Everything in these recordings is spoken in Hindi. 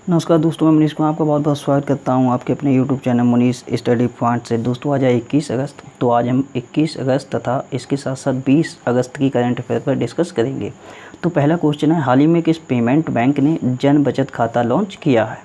नमस्कार दोस्तों, मैं मनीष कुमार आपका बहुत बहुत स्वागत करता हूं आपके अपने YouTube channel Manish study point से। दोस्तों आज है 21 अगस्त। तो आज हम 21 अगस्त तथा इसके साथ साथ 20 अगस्त की करंट अफेयर पर डिस्कस करेंगे। तो पहला क्वेश्चन है, हाल ही में किस पेमेंट बैंक ने जन बचत खाता लॉन्च किया है?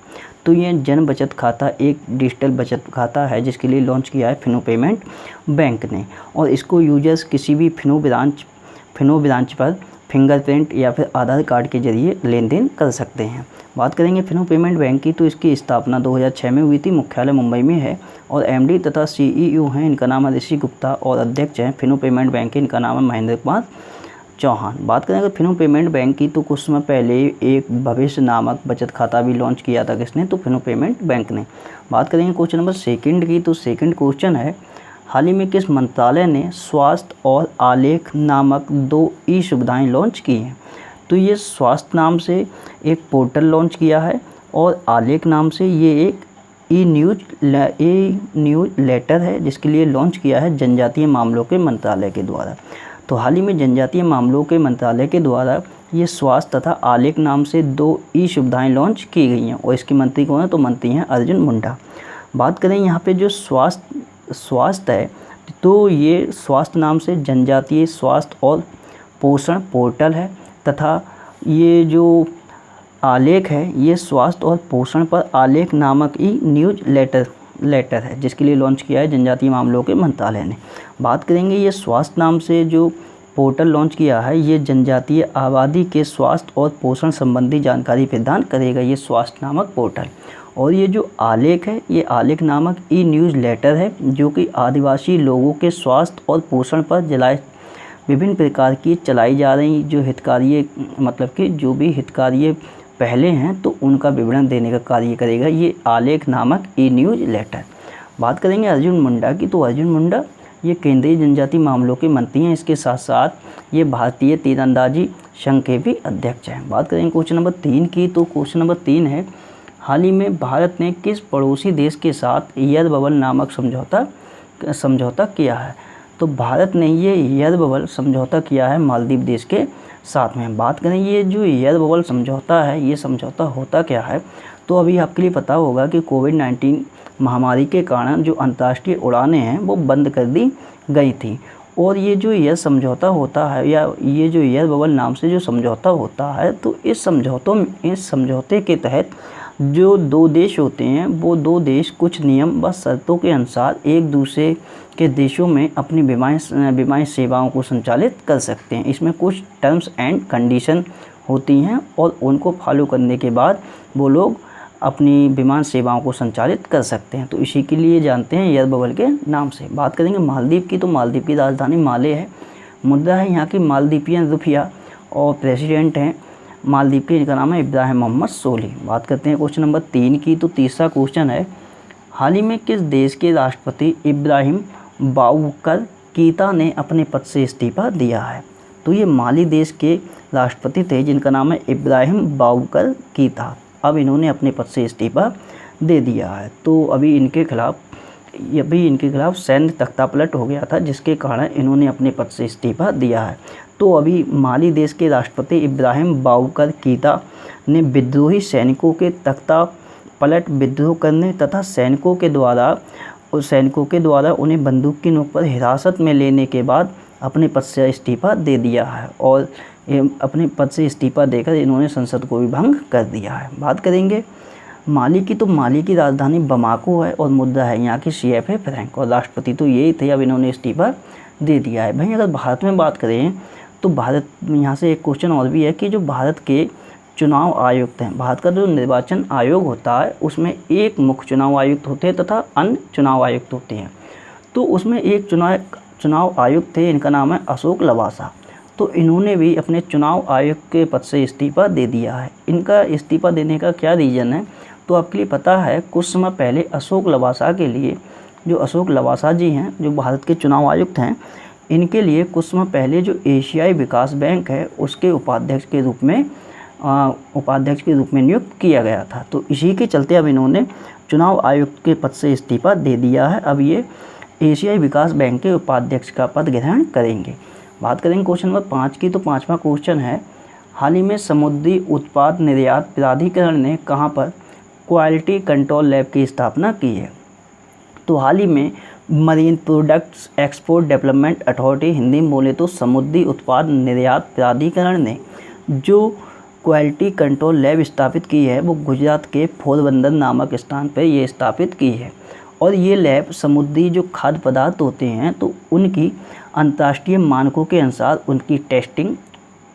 तो ये जन बचत खाता एक डिजिटल बचत खाता है जिसके लिए लॉन्च किया है फिनो पेमेंट बैंक ने, और इसको यूजर्स किसी भी फिनो ब्रांच पर फिंगरप्रिंट या फिर आधार कार्ड के जरिए लेन देन कर सकते हैं। बात करेंगे फिनो पेमेंट बैंक की, तो इसकी स्थापना 2006 में हुई थी। मुख्यालय मुंबई में है और एमडी तथा सीईओ हैं, इनका नाम है ऋषि गुप्ता, और अध्यक्ष हैं फिनो पेमेंट बैंक के, इनका नाम है महेंद्र कुमार चौहान। बात करें अगर फिनो पेमेंट बैंक की, तो कुछ समय पहले एक भविष्य नामक बचत खाता भी लॉन्च किया था किसने? तो फिनो पेमेंट बैंक ने। बात करेंगे क्वेश्चन नंबर सेकंड की, तो सेकंड क्वेश्चन है, हाल ही में किस मंत्रालय ने स्वास्थ्य और आलेख नामक 2 ई सुविधाएँ लॉन्च की हैं? तो ये स्वास्थ्य नाम से एक पोर्टल लॉन्च किया है और आलेख नाम से ये एक ई न्यूज़ लेटर है जिसके लिए लॉन्च किया है जनजातीय मामलों के मंत्रालय के द्वारा। तो हाल ही में जनजातीय मामलों के मंत्रालय के द्वारा ये स्वास्थ्य तथा आलेख नाम से 2 ई सुविधाएँ लॉन्च की गई हैं और इसके मंत्री कौन है? तो मंत्री हैं अर्जुन मुंडा। बात करें यहाँ पे जो स्वास्थ्य है, तो ये स्वास्थ्य नाम से जनजातीय स्वास्थ्य और पोषण पोर्टल है, तथा ये जो आलेख है ये स्वास्थ्य और पोषण पर आलेख नामक ई न्यूज़ लेटर है जिसके लिए लॉन्च किया है जनजातीय मामलों के मंत्रालय ने। बात करेंगे ये स्वास्थ्य नाम से जो पोर्टल लॉन्च किया है, ये जनजातीय आबादी के स्वास्थ्य और पोषण संबंधी जानकारी प्रदान करेगा, ये स्वास्थ्य नामक पोर्टल। और ये जो आलेख है, ये आलेख नामक ई न्यूज़ लेटर है जो कि आदिवासी लोगों के स्वास्थ्य और पोषण पर विभिन्न प्रकार की चलाई जा रही जो हितकारी, मतलब कि जो भी हितकारी पहले हैं, तो उनका विवरण देने का कार्य करेगा ये आलेख नामक ई न्यूज़ लेटर। बात करेंगे अर्जुन मुंडा की, तो अर्जुन मुंडा ये केंद्रीय जनजातीय मामलों के मंत्री हैं, इसके साथ साथ ये भारतीय तीरंदाजी संघ के भी अध्यक्ष हैं। बात करेंगे क्वेश्चन नंबर 3 की, तो क्वेश्चन नंबर 3 है, हाल ही में भारत ने किस पड़ोसी देश के साथ एयर बबल नामक समझौता किया है? तो भारत ने ये एयर बबल समझौता किया है मालदीव देश के साथ में। बात करें ये जो एयर बबल समझौता है, ये समझौता होता क्या है? तो अभी आपके लिए पता होगा कि कोविड-19 महामारी के कारण जो अंतर्राष्ट्रीय उड़ानें हैं वो बंद कर दी गई थी, और ये जो एयर समझौता होता है, या ये जो एयर बबल नाम से जो समझौता होता है, तो इस समझौते के तहत जो 2 देश होते हैं, वो 2 देश कुछ नियम व शर्तों के अनुसार एक दूसरे के देशों में अपनी विमानन सेवाओं को संचालित कर सकते हैं। इसमें कुछ टर्म्स एंड कंडीशन होती हैं और उनको फॉलो करने के बाद वो लोग अपनी विमान सेवाओं को संचालित कर सकते हैं। तो इसी के लिए जानते हैं एयर बबल के नाम से। बात करेंगे मालदीव की, तो मालदीव की राजधानी माले है। मुद्दा है यहाँ की मालदीपियन रुपया, और प्रेसिडेंट हैं मालदीव के, इनका नाम है इब्राहिम मोहम्मद सोली। बात करते हैं क्वेश्चन नंबर 3 की, तो तीसरा क्वेश्चन है, हाल ही में किस देश के राष्ट्रपति इब्राहिम बाउकर कीता ने अपने पद से इस्तीफा दिया है? तो ये माली देश के राष्ट्रपति थे जिनका नाम है इब्राहिम बाउकर कीता। अब इन्होंने अपने पद से इस्तीफा दे दिया है। तो अभी इनके खिलाफ सैन्य तख्तापलट हो गया था जिसके कारण इन्होंने अपने पद से इस्तीफा दिया है। तो अभी माली देश के राष्ट्रपति इब्राहिम बाउकर कीता ने विद्रोही सैनिकों के तख्तापलट विद्रोह करने तथा सैनिकों के द्वारा उन्हें बंदूक की नोक पर हिरासत में लेने के बाद अपने पद से इस्तीफा दे दिया है, और अपने पद से इस्तीफा देकर इन्होंने संसद को भी भंग कर दिया है। बात करेंगे माली की, तो माली की राजधानी बमाको है और मुद्दा है यहाँ की CFA फ्रैंक, और राष्ट्रपति तो यही थे, अब इन्होंने इस्तीफा दे दिया है। भाई अगर भारत में बात करें, तो भारत यहाँ से एक क्वेश्चन और भी है कि जो भारत के चुनाव आयुक्त हैं, भारत का जो निर्वाचन आयोग होता है उसमें एक मुख्य चुनाव आयुक्त होते हैं तथा अन्य चुनाव आयुक्त होते हैं। तो उसमें एक चुनाव आयुक्त थे, इनका नाम है अशोक लवासा। तो इन्होंने भी अपने चुनाव आयुक्त के पद से इस्तीफा दे दिया है। इनका इस्तीफा देने का क्या रीज़न है? तो आपके लिए पता है कुछ समय पहले अशोक लवासा के लिए, जो अशोक लवासा जी हैं जो भारत के चुनाव आयुक्त हैं, इनके लिए कुछ समय पहले जो एशियाई विकास बैंक है उसके उपाध्यक्ष के रूप में नियुक्त किया गया था। तो इसी के चलते अब इन्होंने चुनाव आयुक्त के पद से इस्तीफा दे दिया है। अब ये एशियाई विकास बैंक के उपाध्यक्ष का पद ग्रहण करेंगे। बात करेंगे क्वेश्चन नंबर 5 की, तो 5वां क्वेश्चन है, हाल ही में समुद्री उत्पाद निर्यात प्राधिकरण ने कहां पर क्वालिटी कंट्रोल लैब की स्थापना की है। तो हाल ही में marine products export development authority, Hindi में बोले तो समुद्री उत्पाद निर्यात प्राधिकरण ने जो क्वालिटी कंट्रोल लैब स्थापित की है वो गुजरात के पोरबंदर नामक स्थान पर ये स्थापित की है। और ये लैब समुद्री जो खाद्य पदार्थ होते हैं तो उनकी अंतर्राष्ट्रीय मानकों के अनुसार उनकी टेस्टिंग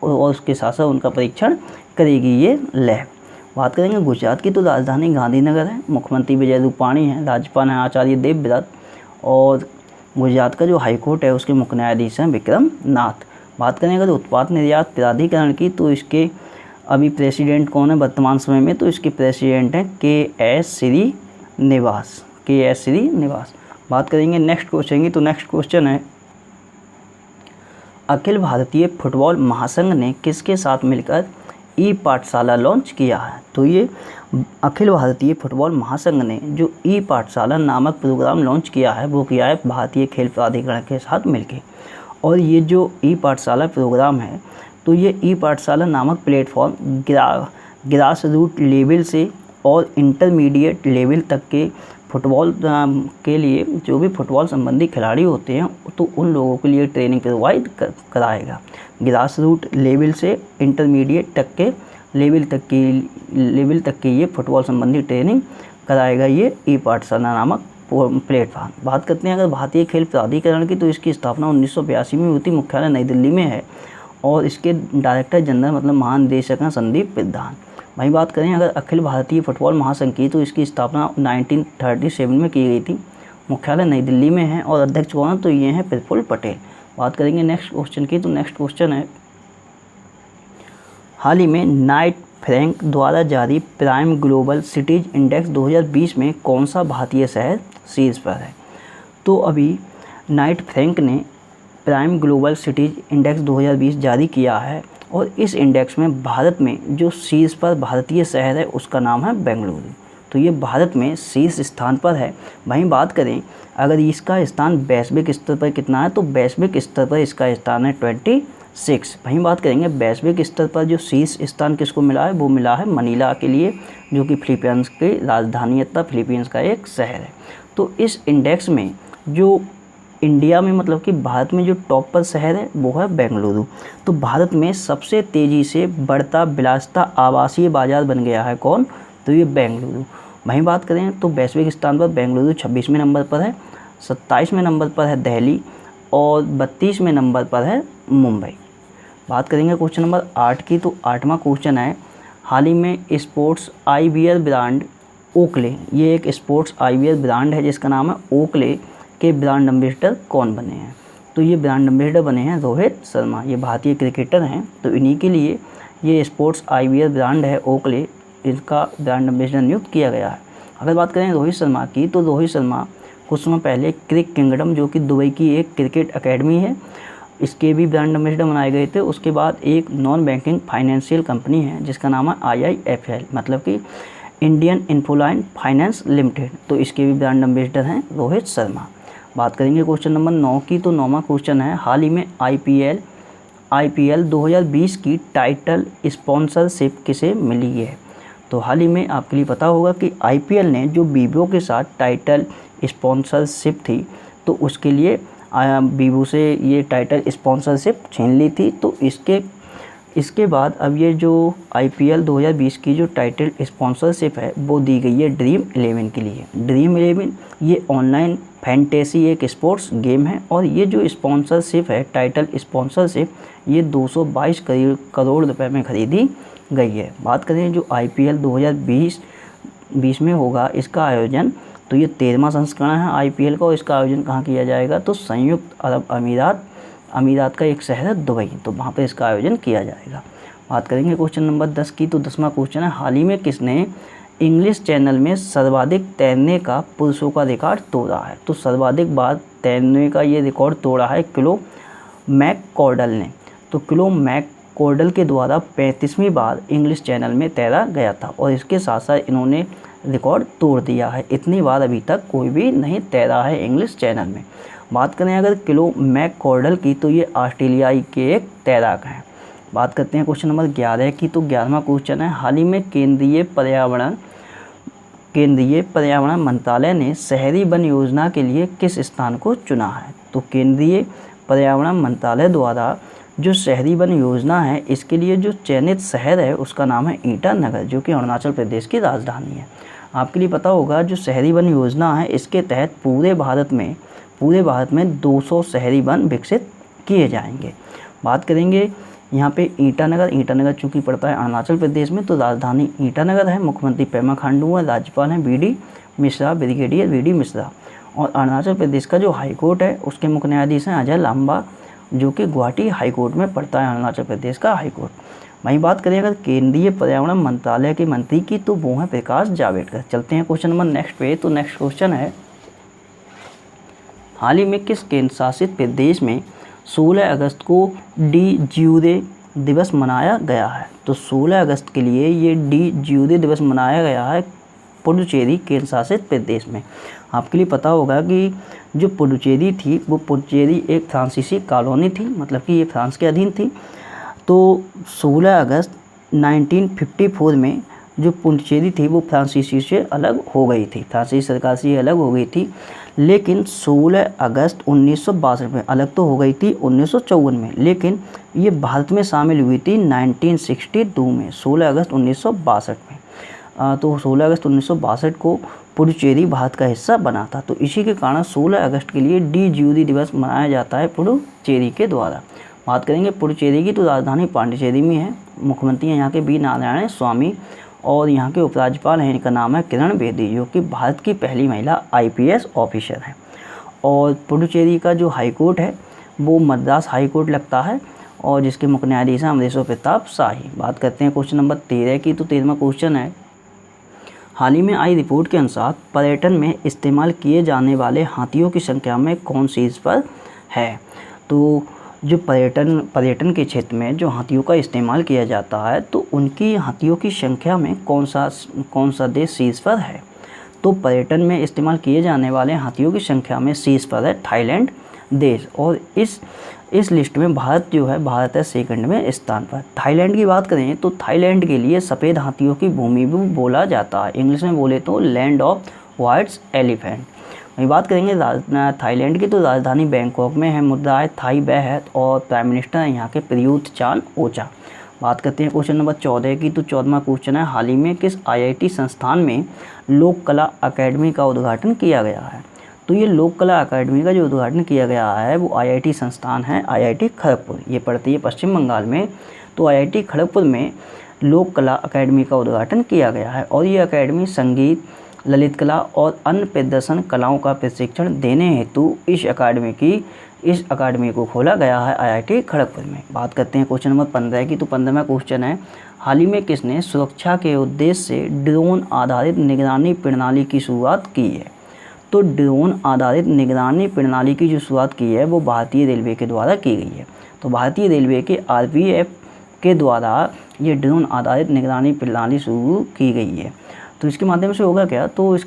और उसके साथ साथ उनका परीक्षण करेगी ये लैब। बात करेंगे गुजरात की तो राजधानी गांधीनगर है, मुख्यमंत्री विजय रूपाणी हैं, राज्यपाल हैं आचार्य देवव्रत, और गुजरात का जो हाईकोर्ट है उसके मुख्य न्यायाधीश हैं विक्रम नाथ। बात करें अगर उत्पाद निर्यात प्राधिकरण की तो इसके अभी प्रेसिडेंट कौन है वर्तमान समय में, तो इसके प्रेसिडेंट हैं के.एस. श्रीनिवास। बात करेंगे नेक्स्ट क्वेश्चन की, तो नेक्स्ट क्वेश्चन है अखिल भारतीय फुटबॉल महासंघ ने किसके साथ मिलकर ई पाठशाला लॉन्च किया है। तो ये अखिल भारतीय फुटबॉल महासंघ ने जो ई पाठशाला नामक प्रोग्राम लॉन्च किया है वो किया है भारतीय खेल प्राधिकरण के साथ मिलकर। और ये जो ई पाठशाला प्रोग्राम है तो ये ई पाठशाला नामक प्लेटफॉर्म ग्रास रूट लेवल से और इंटरमीडिएट लेवल तक के फुटबॉल के लिए जो भी फुटबॉल संबंधी खिलाड़ी होते हैं तो उन लोगों के लिए ट्रेनिंग प्रोवाइड कराएगा। ग्रास रूट लेवल से इंटरमीडिएट तक के लेवल तक की ये फुटबॉल संबंधी ट्रेनिंग कराएगा ये ई पाठशाला नामक प्लेटफॉर्म। बात करते हैं अगर भारतीय खेल प्राधिकरण की, तो इसकी स्थापना 1982 में हुई थी, मुख्यालय नई दिल्ली में है और इसके डायरेक्टर जनरल मतलब महानिदेशक हैं संदीप प्रधान। वहीं बात करें अगर अखिल भारतीय फुटबॉल महासंघ की, तो इसकी स्थापना 1937 में की गई थी, मुख्यालय नई दिल्ली में है और अध्यक्ष कौन है, तो ये हैं प्रफुल्ल पटेल। बात करेंगे नेक्स्ट क्वेश्चन की, तो नेक्स्ट क्वेश्चन है हाल ही में नाइट फ्रैंक द्वारा जारी प्राइम ग्लोबल सिटीज इंडेक्स 2020 में कौन सा भारतीय शहर शीर्ष पर है। तो अभी नाइट फ्रैंक ने प्राइम ग्लोबल सिटीज इंडेक्स 2020 जारी किया है और इस इंडेक्स में भारत में जो शीर्ष पर भारतीय शहर है उसका नाम है बेंगलुरु। तो ये भारत में शीर्ष स्थान पर है। वहीं बात करें अगर इसका स्थान वैश्विक स्तर पर कितना है, तो वैश्विक स्तर पर इसका स्थान है 26। वहीं बात करेंगे वैश्विक स्तर पर जो शीर्ष स्थान किसको मिला है, वो मिला है मनीला के लिए, जो कि फिलीपींस की राजधानी तथा फिलीपींस का एक शहर है। तो इस इंडेक्स में जो इंडिया में मतलब कि भारत में जो टॉप पर शहर है वो है बेंगलुरु। तो भारत में सबसे तेज़ी से बढ़ता विलासिता आवासीय बाजार बन गया है कौन, तो ये बेंगलुरु। वहीं बात करें तो वैश्विक स्थान पर बेंगलुरु 26वें नंबर पर है, 27वें नंबर पर है दिल्ली और 32वें नंबर पर है मुंबई। बात करेंगे क्वेश्चन नंबर 8 की, तो 8वां क्वेश्चन है हाल ही में स्पोर्ट्स आईवियर ब्रांड ओकले, ये एक स्पोर्ट्स आईवियर ब्रांड है जिसका नाम है ओकले के ब्रांड एम्बेसडर कौन बने हैं। तो ये ब्रांड एम्बेसडर बने हैं रोहित शर्मा, ये भारतीय क्रिकेटर हैं। तो इन्हीं के लिए ये स्पोर्ट्स आईवियर ब्रांड है ओकले, इसका ब्रांड एम्बेसडर नियुक्त किया गया है। अगर बात करें रोहित शर्मा की, तो रोहित शर्मा कुछ समय पहले क्रिक किंगडम जो कि दुबई की एक क्रिकेट अकेडमी है, इसके भी ब्रांड एम्बेसडर बनाए गए थे। उसके बाद एक नॉन बैंकिंग फाइनेंशियल कंपनी है जिसका नाम है IIFL मतलब कि इंडियन इन्फ्लुएंस फाइनेंस लिमिटेड, तो इसके भी ब्रांड एम्बेसडर हैं रोहित शर्मा। बात करेंगे क्वेश्चन नंबर 9 की, तो 9वां क्वेश्चन है हाल ही में IPL 2020 की टाइटल स्पॉन्सरशिप किसे मिली है। तो हाल ही में आपके लिए पता होगा कि IPL ने जो वीवो के साथ टाइटल स्पॉन्सरशिप थी तो उसके लिए वीवो से ये टाइटल स्पॉन्सरशिप छीन ली थी। तो इसके बाद अब ये जो IPL 2020 की जो टाइटल स्पॉन्सरशिप है वो दी गई है ड्रीम 11 के लिए। ड्रीम 11 ये ऑनलाइन फैंटेसी एक स्पोर्ट्स गेम है और ये जो स्पॉन्सरशिप है टाइटल स्पॉन्सरशिप ये 222 करोड़ रुपए में खरीदी गई है। बात करें जो IPL 2020 में होगा इसका आयोजन, तो ये 13वां संस्करण है IPL का और इसका आयोजन कहाँ किया जाएगा, तो संयुक्त अरब अमीरात का एक शहर है दुबई, तो वहाँ पे इसका आयोजन किया जाएगा। बात करेंगे क्वेश्चन नंबर 10 की, तो 10वां क्वेश्चन है हाल ही में किसने इंग्लिश चैनल में सर्वाधिक तैरने का पुरुषों का रिकॉर्ड तोड़ा है। तो सर्वाधिक बार तैरने का ये रिकॉर्ड तोड़ा है क्लो मैककॉर्डल ने। तो क्लो मैककॉर्डल के द्वारा 35वीं बार इंग्लिश चैनल में तैरा गया था और इसके साथ साथ इन्होंने रिकॉर्ड तोड़ दिया है। इतनी बार अभी तक कोई भी नहीं तैरा है इंग्लिश चैनल में। बात करें अगर क्लो मैककॉर्डल की, तो ये ऑस्ट्रेलियाई के एक तैराक हैं। बात करते हैं क्वेश्चन नंबर 11 की, तो 11वां क्वेश्चन है हाल ही में केंद्रीय पर्यावरण केंद्रीय पर्यावरण मंत्रालय ने शहरी वन योजना के लिए किस स्थान को चुना है? तो केंद्रीय पर्यावरण मंत्रालय द्वारा जो शहरी वन योजना है इसके लिए जो चयनित शहर है उसका नाम है ईटानगर, जो कि अरुणाचल प्रदेश की राजधानी है। आपके लिए पता होगा जो शहरी वन योजना है इसके तहत पूरे भारत में 200 शहरी वन विकसित किए जाएंगे। बात करेंगे यहाँ पे ईटानगर चूँकि पड़ता है अरुणाचल प्रदेश में, तो राजधानी ईटानगर है। मुख्यमंत्री पेमा खांडू है, राज्यपाल हैं BD Mishra, brigadier BD Mishra. और अरुणाचल प्रदेश का जो हाईकोर्ट है उसके मुख्य न्यायाधीश हैं अजय लांबा, जो कि गुवाहाटी हाईकोर्ट में पड़ता है, अरुणाचल प्रदेश का हाईकोर्ट। वहीं बात करें अगर केंद्रीय पर्यावरण मंत्रालय के मंत्री की, तो वो हैं प्रकाश जावड़ेकर। चलते हैं क्वेश्चन नंबर नेक्स्ट पे। तो नेक्स्ट क्वेश्चन है, हाल ही में किस केंद्र शासित प्रदेश में 16 अगस्त को डी ज्यूरे दिवस मनाया गया है? तो 16 अगस्त के लिए ये डी ज्यूरे दिवस मनाया गया है पुडुचेरी केंद्र शासित प्रदेश में। आपके लिए पता होगा कि जो पुडुचेरी थी वो पुडुचेरी एक फ्रांसीसी कॉलोनी थी, मतलब कि ये फ्रांस के अधीन थी। तो 16 अगस्त 1954 में जो पुडुचेरी थी वो फ्रांसीसी से अलग हो गई थी, फ्रांसीसी सरकार से अलग हो गई थी। लेकिन 16 अगस्त 1962 में, अलग तो हो गई थी 1954 में, लेकिन ये भारत में शामिल हुई थी 1962 में, 16 अगस्त 1962 में। तो 16 अगस्त 1962 को पुडुचेरी भारत का हिस्सा बना था। तो इसी के कारण 16 अगस्त के लिए डी ज्यूरी दिवस मनाया जाता है पुडुचेरी के द्वारा। बात करेंगे पुडुचेरी की, तो राजधानी पांडिचेरी में है। मुख्यमंत्री हैं यहाँ के बी नारायण स्वामी और यहाँ के उपराज्यपाल हैं, इनका नाम है किरण बेदी, जो कि भारत की पहली महिला IPS ऑफिसर हैं। और पुडुचेरी का जो हाईकोर्ट है वो मद्रास हाईकोर्ट लगता है और जिसके मुख्य न्यायाधीश हैं अमरेश्वर प्रताप शाही। बात करते हैं क्वेश्चन नंबर 13 की। तो 13वां क्वेश्चन है, हाल ही में आई रिपोर्ट के अनुसार पर्यटन में इस्तेमाल किए जाने वाले हाथियों की संख्या में कौन शीर्ष पर है? तो जो पर्यटन के क्षेत्र में जो हाथियों का इस्तेमाल किया जाता है, तो उनकी हाथियों की संख्या में कौन सा देश शीर्ष पर है? तो पर्यटन में इस्तेमाल किए जाने वाले हाथियों की संख्या में शीर्ष पर है थाईलैंड देश। और इस लिस्ट में भारत है सेकंड में स्थान पर। थाईलैंड की बात करें तो थाईलैंड के लिए सफ़ेद हाथियों की भूमि भी बोला जाता है, इंग्लिश में बोले तो लैंड ऑफ वाइट्स एलिफेंट। वही बात करेंगे थाईलैंड की, तो राजधानी बैंकॉक में है, मुद्रा है थाई बैहत और प्राइम मिनिस्टर है यहाँ के प्रयूत चान ओचा। बात करते हैं क्वेश्चन नंबर 14 की। तो 14वां क्वेश्चन है, हाल ही में किस IIT संस्थान में लोक कला अकेडमी का उद्घाटन किया गया है? तो ये लोक कला अकेडमी का जो उद्घाटन किया गया है वो IIT संस्थान है IIT खड़गपुर, ये पड़ती है पश्चिम बंगाल में। तो IIT खड़गपुर में लोक कला अकेडमी का उद्घाटन किया गया है और ये अकेडमी संगीत, ललित कला और अन्य प्रदर्शन कलाओं का प्रशिक्षण देने हेतु इस अकादमी को खोला गया है IIT खड़गपुर में। बात करते हैं क्वेश्चन नंबर 15 की। तो 15वां क्वेश्चन है, हाल ही में किसने सुरक्षा के उद्देश्य से ड्रोन आधारित निगरानी प्रणाली की शुरुआत की है? तो ड्रोन आधारित निगरानी प्रणाली की जो शुरुआत की है वो भारतीय रेलवे के द्वारा की गई है। तो भारतीय रेलवे के RPF के द्वारा ये ड्रोन आधारित निगरानी प्रणाली शुरू की गई है। तो इसके माध्यम से होगा क्या? तो इस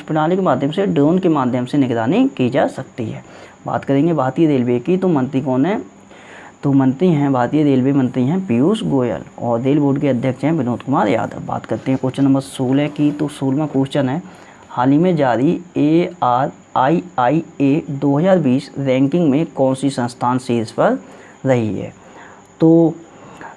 प्रणाली के माध्यम से ड्रोन के माध्यम से निगरानी की जा सकती है। बात करेंगे भारतीय रेलवे की, तो मंत्री कौन है? तो मंत्री हैं भारतीय रेलवे मंत्री हैं पीयूष गोयल और रेल बोर्ड के अध्यक्ष हैं विनोद कुमार यादव। बात करते हैं क्वेश्चन नंबर 16 की। तो 16वां क्वेश्चन है, हाल ही में जारी ARIIA 2020 रैंकिंग में कौन सी संस्थान शीर्ष पर रही है? तो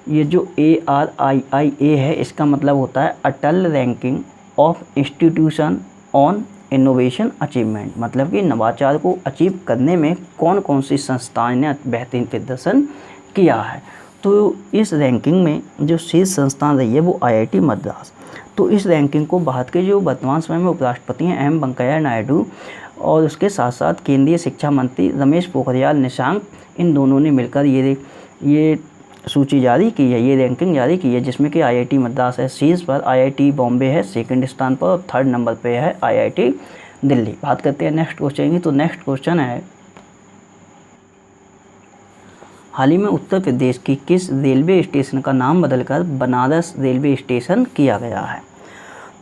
ये जो ARIIA है इसका मतलब होता है Atal ranking of institution on innovation achievement, मतलब कि नवाचार को अचीव करने में कौन कौन सी संस्थाएं ने बेहतरीन प्रदर्शन किया है। तो इस रैंकिंग में जो शीर्ष संस्थान रही है वो IIT मद्रास। तो इस रैंकिंग को भारत के जो वर्तमान समय में उपराष्ट्रपति हैं M वेंकैया नायडू और उसके साथ साथ केंद्रीय शिक्षा मंत्री रमेश पोखरियाल निशंक, इन दोनों ने मिलकर ये सूची जारी की है, ये रैंकिंग जारी की है, जिसमें कि IIT मद्रास है शीर्ष पर, IIT बॉम्बे है सेकंड स्थान पर और थर्ड नंबर पे है IIT दिल्ली। बात करते हैं नेक्स्ट क्वेश्चन की। तो नेक्स्ट क्वेश्चन है, हाल ही में उत्तर प्रदेश की किस रेलवे स्टेशन का नाम बदलकर बनारस रेलवे स्टेशन किया गया है?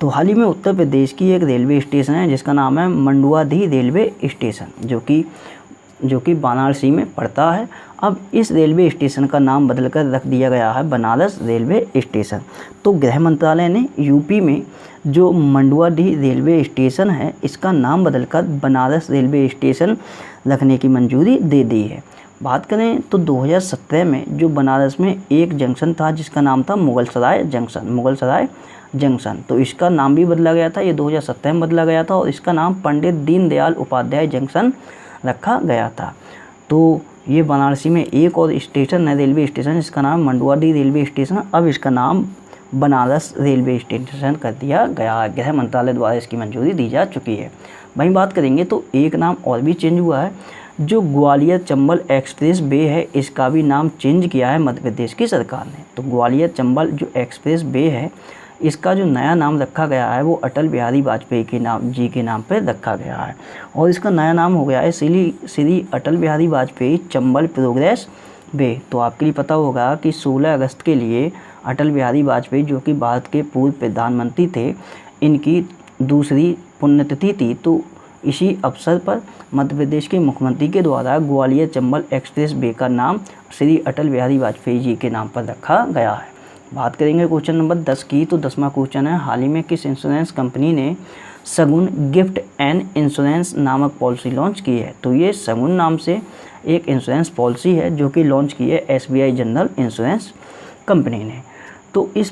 तो हाल ही में उत्तर प्रदेश की एक रेलवे स्टेशन है जिसका नाम है मंडुआधीह रेलवे स्टेशन, जो कि वाराणसी में पड़ता है। अब इस रेलवे स्टेशन का नाम बदलकर रख दिया गया है बनारस रेलवे स्टेशन। तो गृह मंत्रालय ने यूपी में जो मंडुआडीह रेलवे स्टेशन है इसका नाम बदलकर बनारस रेलवे स्टेशन रखने की मंजूरी दे दी है। बात करें तो 2017 में जो बनारस में एक जंक्शन था जिसका नाम था मुगलसराय जंक्शन, तो इसका नाम भी बदला गया था, ये 2017 में बदला गया था और इसका नाम पंडित दीनदयाल उपाध्याय जंक्शन रखा गया था। तो ये वाराणसी में एक और स्टेशन है, रेलवे स्टेशन, इसका नाम मंडुआडीह रेलवे स्टेशन, अब इसका नाम बनारस रेलवे स्टेशन कर दिया गया। गृह मंत्रालय द्वारा इसकी मंजूरी दी जा चुकी है। वहीं बात करेंगे तो एक नाम और भी चेंज हुआ है, जो ग्वालियर चंबल एक्सप्रेस वे है इसका भी नाम चेंज किया है मध्य प्रदेश की सरकार ने। तो ग्वालियर चंबल जो एक्सप्रेस वे है इसका जो नया नाम रखा गया है वो अटल बिहारी वाजपेयी के नाम पर रखा गया है और इसका नया नाम हो गया है श्री अटल बिहारी वाजपेयी चंबल प्रोग्रेस वे। तो आपके लिए पता होगा कि 16 अगस्त के लिए अटल बिहारी वाजपेयी जो कि भारत के पूर्व प्रधानमंत्री थे, इनकी दूसरी पुण्यतिथि थी। तो इसी अवसर पर मध्य प्रदेश के मुख्यमंत्री के द्वारा ग्वालियर चंबल एक्सप्रेस वे का नाम श्री अटल बिहारी वाजपेयी जी के नाम पर रखा गया है। बात करेंगे क्वेश्चन नंबर 10 की, तो 10वां क्वेश्चन है, हाल ही में किस इंश्योरेंस कंपनी ने सगुन गिफ्ट एंड इंश्योरेंस नामक पॉलिसी लॉन्च की है। तो ये सगुन नाम से एक इंश्योरेंस पॉलिसी है जो कि लॉन्च की है SBI जनरल इंश्योरेंस कंपनी ने। तो इस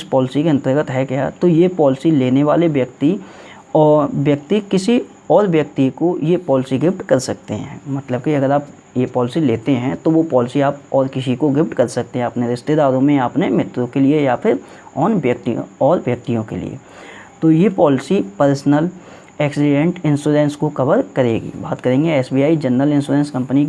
पॉलिसी के अंतर्गत है क्या, तो ये पॉलिसी लेने वाले व्यक्ति किसी और व्यक्ति को ये पॉलिसी गिफ्ट कर सकते हैं। मतलब कि अगर आप ये पॉलिसी लेते हैं तो वो पॉलिसी आप और किसी को गिफ्ट कर सकते हैं, अपने रिश्तेदारों में या अपने मित्रों के लिए या फिर व्यक्तियों के लिए। तो ये पॉलिसी पर्सनल एक्सीडेंट इंश्योरेंस को कवर करेगी। बात करेंगे SBI जनरल इंश्योरेंस कंपनी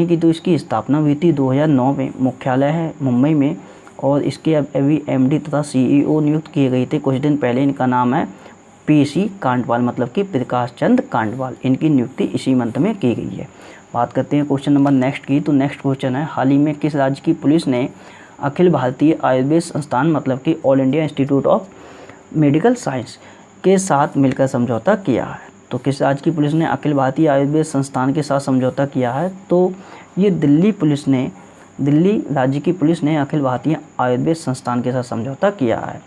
की, तो इसकी स्थापना हुई थी 2009 में, मुख्यालय है मुंबई में और इसके अभी MD तथा CEO नियुक्त किए गए थे कुछ दिन पहले। इनका नाम है PC कांडवाल, मतलब कि प्रकाश चंद्र कांडवाल, इनकी नियुक्ति इसी मंथ में की गई है। बात करते हैं क्वेश्चन नंबर नेक्स्ट की, तो नेक्स्ट क्वेश्चन है, हाल ही में किस राज्य की पुलिस ने अखिल भारतीय आयुर्वेद संस्थान मतलब कि all India institute of medical science के साथ मिलकर समझौता किया है। तो किस राज्य की पुलिस ने अखिल भारतीय आयुर्वेद संस्थान के साथ समझौता किया है, तो ये दिल्ली राज्य की पुलिस ने अखिल भारतीय आयुर्वेद संस्थान के साथ समझौता किया है।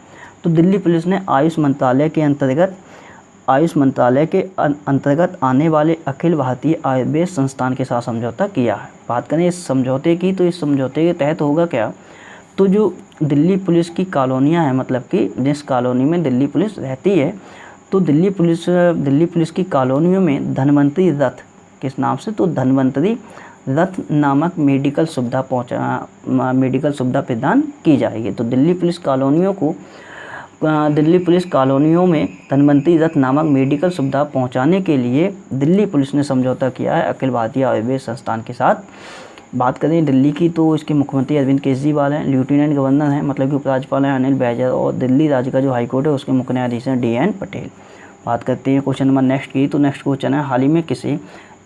तो दिल्ली पुलिस ने आयुष मंत्रालय के अंतर्गत आने वाले अखिल भारतीय आयुर्वेद संस्थान के साथ समझौता किया है। बात करें इस समझौते की, तो इस समझौते के तहत होगा क्या, तो जो दिल्ली पुलिस की कॉलोनियाँ हैं, मतलब कि जिस कॉलोनी में दिल्ली पुलिस रहती है, तो दिल्ली पुलिस की कॉलोनियों में धन्वंतरी रथ, किस नाम से, तो धन्वंतरी रथ नामक मेडिकल सुविधा प्रदान की जाएगी। तो दिल्ली पुलिस कॉलोनियों में धन्वंतरी रथ नामक मेडिकल सुविधा पहुंचाने के लिए दिल्ली पुलिस ने समझौता किया है अखिल भारतीय आयुर्वेद संस्थान के साथ। बात करें दिल्ली की, तो इसके मुख्यमंत्री अरविंद केजरीवाल हैं, लेफ्टिनेंट गवर्नर हैं मतलब कि उपराज्यपाल हैं अनिल बैजल, और दिल्ली राज्य का जो हाईकोर्ट है उसके मुख्य न्यायाधीश हैं DN पटेल। बात करते हैं क्वेश्चन नंबर नेक्स्ट की, तो नेक्स्ट क्वेश्चन है, हाल ही में किसे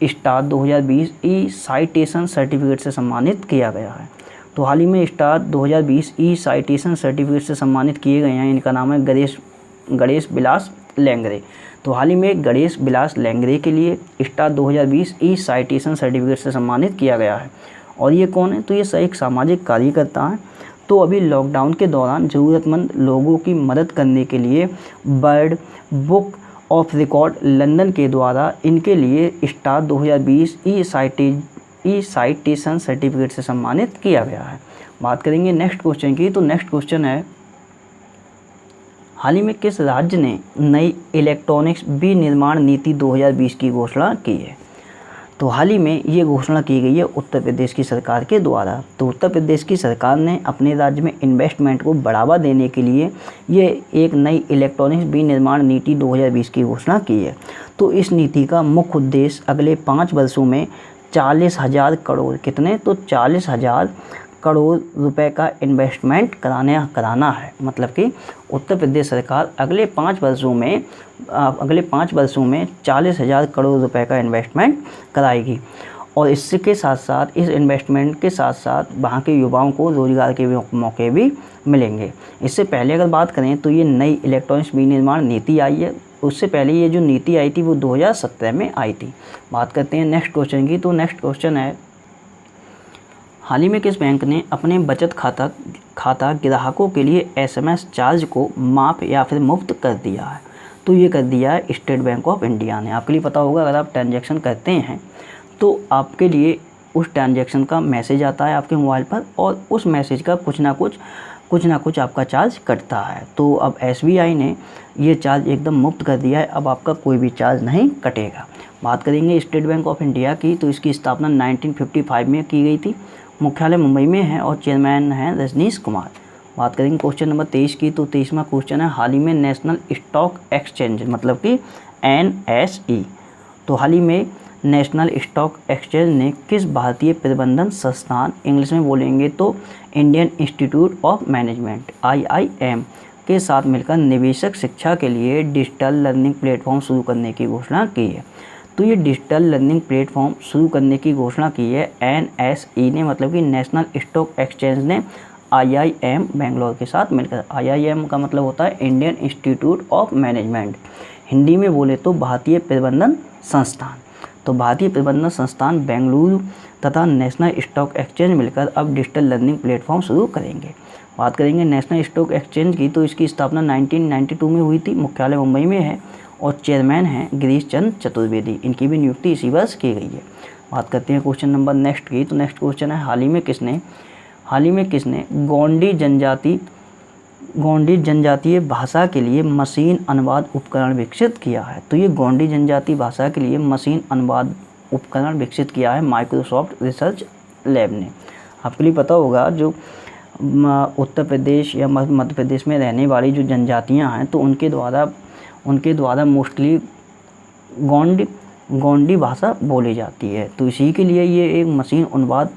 स्टार 2020 ई साइटेशन सर्टिफिकेट से सम्मानित किया गया है। तो हाल ही में स्टार 2020 ई साइटेशन सर्टिफिकेट से सम्मानित किए गए हैं। इनका नाम है गणेश बिलास लेंगरे। तो हाल ही में गणेश बिलास लेंगरे के लिए स्टार 2020 ई साइटेशन सर्टिफिकेट से सम्मानित किया गया है। और ये कौन है, तो ये एक सामाजिक कार्यकर्ता हैं। तो अभी लॉकडाउन के दौरान ज़रूरतमंद लोगों की मदद करने के लिए world book of record London के द्वारा इनके लिए स्टार 2020 ई साइटेशन सर्टिफिकेट से सम्मानित किया गया है। बात करेंगे नेक्स्ट क्वेश्चन की, तो नेक्स्ट क्वेश्चन है, हाल ही में किस राज्य ने नई इलेक्ट्रॉनिक्स विनिर्माण नीति 2020 की घोषणा की है। तो हाल ही में ये घोषणा की गई है उत्तर प्रदेश की सरकार के द्वारा। तो उत्तर प्रदेश की सरकार ने अपने राज्य में इन्वेस्टमेंट को बढ़ावा देने के लिए ये एक नई इलेक्ट्रॉनिक्स विनिर्माण नीति 2020 की घोषणा की है। तो इस नीति का मुख्य उद्देश्य अगले 5 वर्षों में 40,000 करोड़, कितने, तो 40,000 करोड़ रुपए का इन्वेस्टमेंट कराना है। मतलब कि उत्तर प्रदेश सरकार अगले 5 वर्षों में 40,000 करोड़ रुपए का इन्वेस्टमेंट कराएगी। और इसके साथ साथ, इस इन्वेस्टमेंट के साथ साथ वहाँ के युवाओं को रोजगार के मौके भी मिलेंगे। इससे पहले अगर बात करें तो ये नई इलेक्ट्रॉनिक्स विनिर्माण नीति आई है। उससे पहले ये जो नीति आई थी वो 2017 में आई थी। बात करते हैं नेक्स्ट क्वेश्चन की, तो नेक्स्ट क्वेश्चन है, हाल ही में किस बैंक ने अपने बचत खाता ग्राहकों के लिए SMS चार्ज को माफ़ या फिर मुफ्त कर दिया है? तो ये कर दिया है स्टेट बैंक ऑफ इंडिया ने। आपके लिए पता होगा, अगर आप ट्रांजैक्शन करते हैं तो आपके लिए उस ट्रांजैक्शन का मैसेज आता है आपके मोबाइल पर, और उस मैसेज का कुछ ना कुछ आपका चार्ज कटता है। तो अब SBI ने ये चार्ज एकदम मुफ्त कर दिया है, अब आपका कोई भी चार्ज नहीं कटेगा। बात करेंगे स्टेट बैंक ऑफ इंडिया की, तो इसकी स्थापना 1955 में की गई थी। मुख्यालय मुंबई में है और चेयरमैन हैं रजनीश कुमार। बात करेंगे क्वेश्चन नंबर 23 की, तो 23वां क्वेश्चन है, हाल ही में नेशनल स्टॉक एक्सचेंज मतलब कि NSE, तो हाल ही में नेशनल स्टॉक एक्सचेंज ने किस भारतीय प्रबंधन संस्थान, इंग्लिश में बोलेंगे तो Indian institute of management IIM के साथ मिलकर निवेशक शिक्षा के लिए डिजिटल लर्निंग प्लेटफॉर्म शुरू करने की घोषणा की है? तो ये डिजिटल लर्निंग प्लेटफॉर्म शुरू करने की घोषणा की है NSE ने, मतलब कि नेशनल स्टॉक एक्सचेंज ने IIM बेंगलोर के साथ मिलकर। IIM का मतलब होता है Indian institute of management, Hindi में बोले तो भारतीय प्रबंधन संस्थान। तो भारतीय प्रबंधन संस्थान बेंगलुरु तथा नेशनल स्टॉक एक्सचेंज मिलकर अब डिजिटल लर्निंग प्लेटफॉर्म शुरू करेंगे। बात करेंगे नेशनल स्टॉक एक्सचेंज की, तो इसकी स्थापना 1992 में हुई थी। मुख्यालय मुंबई में है और चेयरमैन हैं गिरीश चंद्र चतुर्वेदी। इनकी भी नियुक्ति इसी वर्ष की गई है। बात करते हैं क्वेश्चन नंबर नेक्स्ट की, तो नेक्स्ट क्वेश्चन है, हाल ही में किसने गोंडी जनजातीय भाषा के लिए मशीन अनुवाद उपकरण विकसित किया है? तो ये गोंडी जनजातीय भाषा के लिए मशीन अनुवाद उपकरण विकसित किया है माइक्रोसॉफ्ट रिसर्च लैब ने। आपके लिए पता होगा, जो उत्तर प्रदेश या मध्य प्रदेश में रहने वाली जो जनजातियां हैं, तो उनके द्वारा मोस्टली गोंडी भाषा बोली जाती है। तो इसी के लिए ये एक मशीन अनुवाद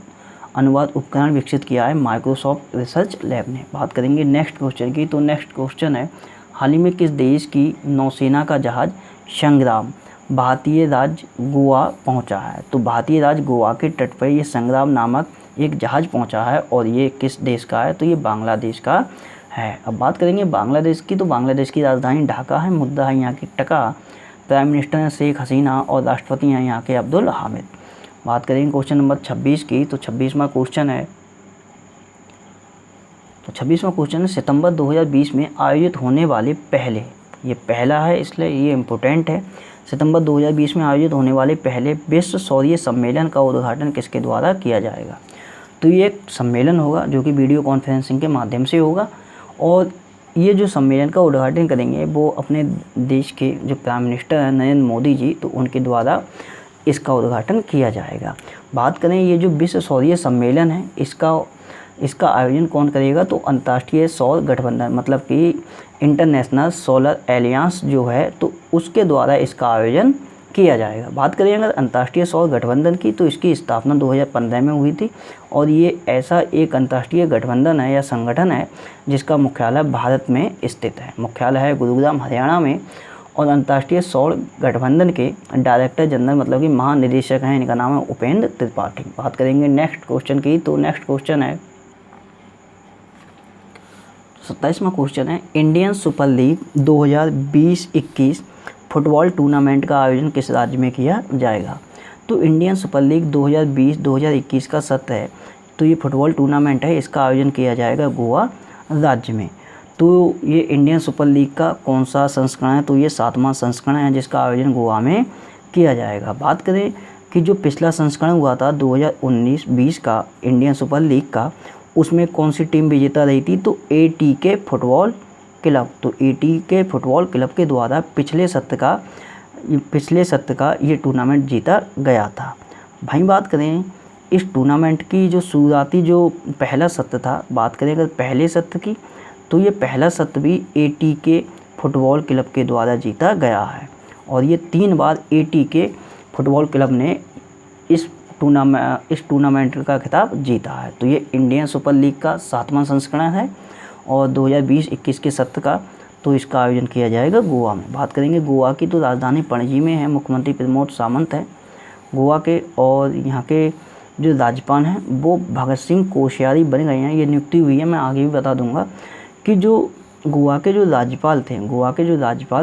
उपकरण विकसित किया है माइक्रोसॉफ्ट रिसर्च लैब ने। बात करेंगे नेक्स्ट क्वेश्चन की, तो नेक्स्ट क्वेश्चन है, हाल ही में किस देश की नौसेना का जहाज संग्राम भारतीय राज्य गोवा पहुंचा है? तो भारतीय राज्य गोवा के तट पर ये संग्राम नामक एक जहाज पहुंचा है, और ये किस देश का है? तो ये बांग्लादेश का है। अब बात करेंगे बांग्लादेश की, तो बांग्लादेश की राजधानी ढाका है, मुद्दा है यहाँ की टका, प्राइम मिनिस्टर हैं शेख हसीना और राष्ट्रपति हैं यहाँ के अब्दुल हामिद। बात करेंगे क्वेश्चन नंबर 26 की, तो 26वां क्वेश्चन है, सितंबर 2020 में आयोजित होने वाले पहले, ये पहला है इसलिए ये इम्पोर्टेंट है, सितंबर 2020 में आयोजित होने वाले पहले विश्व सौर्य सम्मेलन का उद्घाटन किसके द्वारा किया जाएगा? तो ये एक सम्मेलन होगा जो कि वीडियो कॉन्फ्रेंसिंग के माध्यम से होगा, और ये जो सम्मेलन का उद्घाटन करेंगे वो अपने देश के जो प्राइम मिनिस्टर हैं नरेंद्र मोदी जी, तो उनके द्वारा इसका उद्घाटन किया जाएगा। बात करें ये जो विश्व सौर्य सम्मेलन है, इसका आयोजन कौन करेगा? तो अंतर्राष्ट्रीय सौर गठबंधन मतलब कि इंटरनेशनल सोलर एलियंस जो है, तो उसके द्वारा इसका आयोजन किया जाएगा। बात करें अगर अंतर्राष्ट्रीय सौर गठबंधन की, तो इसकी स्थापना 2015 में हुई थी, और ये ऐसा एक अंतर्राष्ट्रीय गठबंधन है या संगठन है जिसका मुख्यालय भारत में स्थित है। मुख्यालय है गुरुग्राम हरियाणा में, और अंतर्राष्ट्रीय सौर गठबंधन के डायरेक्टर जनरल मतलब कि महानिदेशक हैं, इनका नाम है उपेंद्र त्रिपाठी। बात करेंगे नेक्स्ट क्वेश्चन की, तो नेक्स्ट क्वेश्चन है 27वां क्वेश्चन है, Indian super league 2020-21 football tournament का आयोजन किस राज्य में किया जाएगा? तो इंडियन सुपर लीग 2020-2021 का सत्र है, तो ये फुटबॉल टूर्नामेंट है, इसका आयोजन किया जाएगा गोवा राज्य में। तो ये इंडियन सुपर लीग का कौन सा संस्करण है? तो ये 7वां संस्करण है जिसका आयोजन गोवा में किया जाएगा। बात करें कि जो पिछला संस्करण हुआ था 2019-20 का इंडियन सुपर लीग का, उसमें कौन सी टीम विजेता रही थी? तो ATK फुटबॉल क्लब। तो ATK फुटबॉल क्लब के द्वारा पिछले सत्र का ये टूर्नामेंट जीता गया था। भाई बात करें इस टूर्नामेंट की जो शुरुआती जो पहला सत्र था, बात करें अगर पहले सत्र की, तो ये पहला सत्र भी ATK फुटबॉल क्लब के द्वारा जीता गया है, और ये 3 बार ATK फुटबॉल क्लब ने इस टूर्नामेंट का खिताब जीता है। तो ये इंडियन सुपर लीग का 7वां संस्करण है, और 2020-21 के सत्र का, तो इसका आयोजन किया जाएगा गोवा में। बात करेंगे गोवा की, तो राजधानी पणजी में है, मुख्यमंत्री प्रमोद सावंत है गोवा के, और यहाँ के जो राज्यपाल हैं वो भगत सिंह कोश्यारी बन गए हैं, ये नियुक्ति हुई है। मैं आगे भी बता दूंगा कि जो गोवा के जो राज्यपाल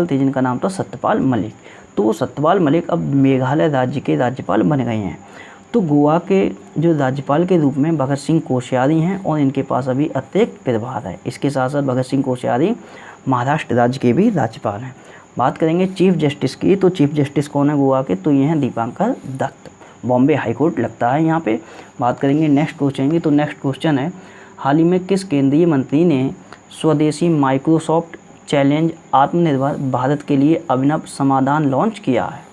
थे जिनका नाम था सत्यपाल मलिक, तो वो सत्यपाल मलिक अब मेघालय राज्य के राज्यपाल बन गए हैं। तो गोवा के जो राज्यपाल के रूप में भगत सिंह कोश्यारी हैं और इनके पास अभी अतिरिक्त प्रभार है। इसके साथ साथ भगत सिंह कोश्यारी महाराष्ट्र राज्य के भी राज्यपाल हैं। बात करेंगे चीफ जस्टिस की, तो चीफ जस्टिस कौन है गोवा के, तो ये हैं दीपांकर दत्त, बॉम्बे हाई कोर्ट लगता है यहाँ पे। बात करेंगे नेक्स्ट क्वेश्चन की, तो नेक्स्ट क्वेश्चन है हाल ही में किस केंद्रीय मंत्री ने स्वदेशी माइक्रोसॉफ्ट चैलेंज आत्मनिर्भर भारत के लिए अभिनव समाधान लॉन्च किया है।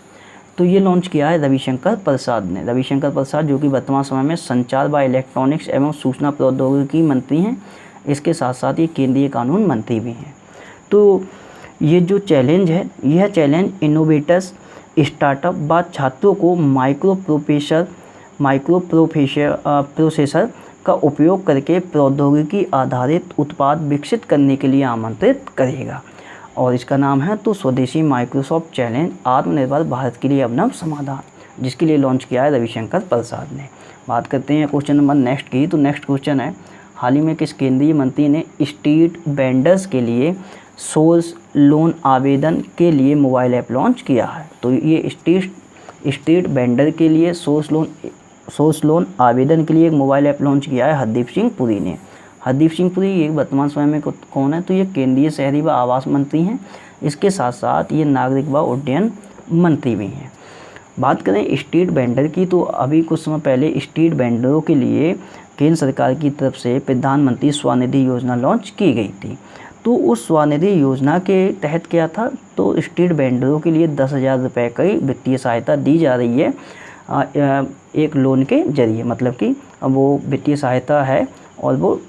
तो ये लॉन्च किया है रविशंकर प्रसाद ने। रविशंकर प्रसाद जो कि वर्तमान समय में संचार व इलेक्ट्रॉनिक्स एवं सूचना प्रौद्योगिकी मंत्री हैं, इसके साथ साथ ये केंद्रीय कानून मंत्री भी हैं। तो ये जो चैलेंज है, यह चैलेंज इनोवेटर्स, स्टार्टअप व छात्रों को प्रोसेसर का उपयोग करके प्रौद्योगिकी आधारित उत्पाद विकसित करने के लिए आमंत्रित करेगा और इसका नाम है तो स्वदेशी माइक्रोसॉफ्ट चैलेंज आत्मनिर्भर भारत के लिए अभिनव समाधान, जिसके लिए लॉन्च किया है रविशंकर प्रसाद ने। बात करते हैं क्वेश्चन नंबर नेक्स्ट की, तो नेक्स्ट क्वेश्चन है हाल ही में किस केंद्रीय मंत्री ने स्ट्रीट वेंडर्स के लिए सोर्स लोन आवेदन के लिए मोबाइल ऐप लॉन्च किया है। तो ये स्ट्रीट वेंडर के लिए सोर्स लोन आवेदन के लिए एक मोबाइल ऐप लॉन्च किया है हरदीप सिंह पुरी ने। हरदीप सिंह पुरी ये वर्तमान समय में कौन है, तो ये केंद्रीय शहरी व आवास मंत्री हैं। इसके साथ साथ ये नागरिक व उड्डयन मंत्री भी हैं। बात करें स्ट्रीट वेंडर की, तो अभी कुछ समय पहले स्ट्रीट वेंडरों के लिए केंद्र सरकार की तरफ से प्रधानमंत्री स्वनिधि योजना लॉन्च की गई थी। तो उस स्वनिधि योजना के तहत क्या था, तो स्ट्रीट वेंडरों के लिए 10,000 रुपये की वित्तीय सहायता दी जा रही है एक लोन के जरिए। मतलब कि वो वित्तीय सहायता है और वो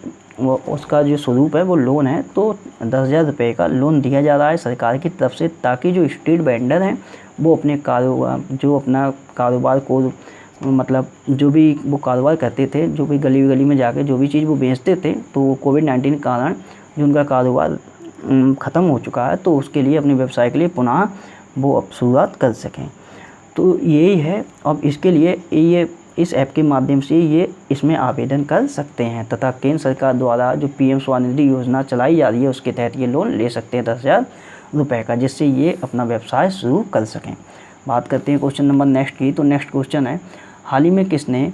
उसका जो स्वरूप है वो लोन है। तो 10,000 रुपये का लोन दिया जा रहा है सरकार की तरफ से, ताकि जो स्ट्रीट वेंडर हैं वो अपने अपना कारोबार को, मतलब जो भी वो कारोबार करते थे, जो भी गली गली में जाके जो भी चीज़ वो बेचते थे, तो कोविड-19 के कारण जो उनका कारोबार ख़त्म हो चुका है, तो उसके लिए अपने व्यवसाय के लिए पुनः वो अब शुरुआत कर सकें। तो यही है, अब इसके लिए ये इस ऐप के माध्यम से ये इसमें आवेदन कर सकते हैं तथा केंद्र सरकार द्वारा जो पीएम स्वनिधि योजना चलाई जा रही है उसके तहत ये लोन ले सकते हैं 10,000 रुपये का, जिससे ये अपना व्यवसाय शुरू कर सकें। बात करते हैं क्वेश्चन नंबर नेक्स्ट की, तो नेक्स्ट क्वेश्चन है हाल ही में किसने